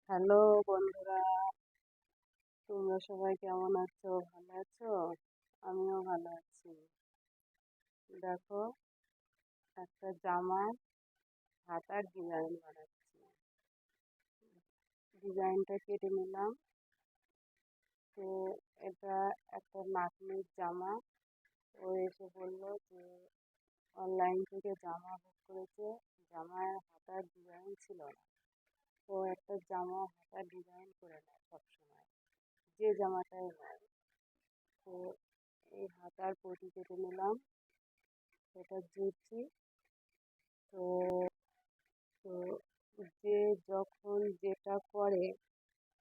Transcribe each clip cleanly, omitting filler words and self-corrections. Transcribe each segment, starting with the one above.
Hello বন্ধুরা, তোমরা সবাই কেমন আছো? ভালো আছো? আমিও ভালো আছি। দেখো, একটা জামার হাতার ডিজাইন বানাচ্ছি। ডিজাইনটা কেটে নিলাম। তো এটা একটা নাতনির জামা। ও এসে বললো যে অনলাইন থেকে জামা বুক করেছে, জামার হাতার ডিজাইন ছিল না। ও একটা জামা হাতার ডিজাইন করে নেয় সবসময়, যে জামাটাই হয়। তো এই হাতার পটি কেটে নিলাম, সেটা জুড়ছি। তো তো যে যখন যেটা করে,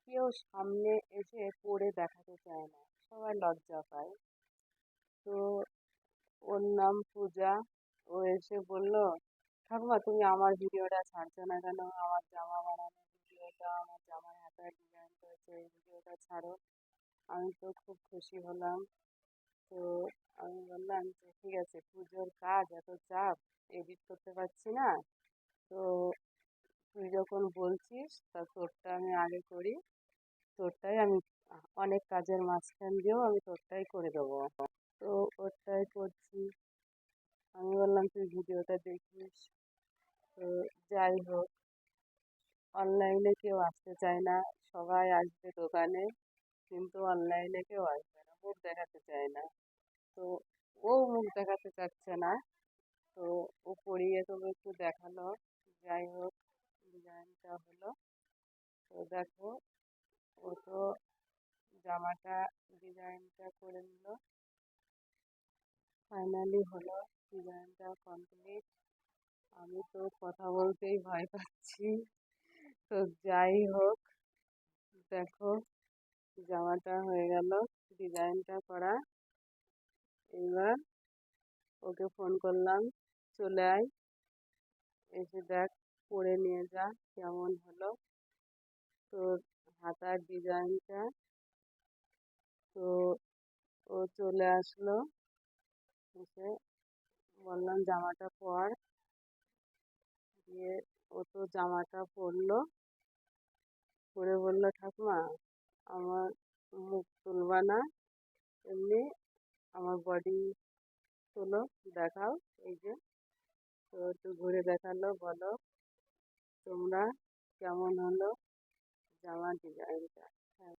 কেউ সামনে এসে করে দেখাতে চায় না, সবাই লজ্জা পায়। তো ওর নাম পূজা। ও এসে বলল, ঠাকুমা তুমি আমার ভিডিওটা ছাড়ছো না কেন? আমার জামা বানানোর ভিডিওটা, আমার জামার হাতায় ডিজাইন করেছে, এই ভিডিওটা ছাড়ো। আমি তো খুব খুশি হলাম। তো আমি বললাম যে ঠিক আছে, পুজোর কাজ এত চাপ, এডিট করতে পারছি না। তো তুই যখন বলছিস, তা তোরটা আমি আগে করি। তোরটাই আমি অনেক কাজের মাঝখান দিয়েও আমি তোরটাই করে দেবো। তো ওরটাই করছি। আমি বললাম তুই ভিডিওটা দেখিস। তো যাই হোক, অনলাইনে কেউ আসতে চায় না, সবাই আসবে দোকানে, কিন্তু অনলাইনে কেউ আসবে না, মুখ দেখাতে চায় না। তো ও মুখ দেখাতে চাচ্ছে না। তো ও পরিয়ে তবু একটু দেখালো। যাই হোক, ডিজাইনটা হলো। তো দেখো, ও তো জামাটা ডিজাইনটা করে নিল, ফাইনালি হলো, ডিজাইনটা কমপ্লিট। আমি তো কথা বলতেই ভয় পাচ্ছি। তো যাই হোক, দেখো জামাটা হয়ে গেল, ডিজাইনটা করা। এবার ওকে ফোন করলাম, চলে আয়, এসে দেখ, পরে নিয়ে যা কেমন হলো তোর হাতার ডিজাইনটা। তো ও চলে আসলো, এসে বললাম জামাটা পর। দিয়ে ও তো জামাটা পরলো, পরে বললো ঠাকুমা আমার মুখ তুলবা না, এমনি আমার বডি তোলো, দেখাও, এই যে। তো একটু ঘুরে দেখালো, বলো তোমরা কেমন হলো জামার ডিজাইনটা।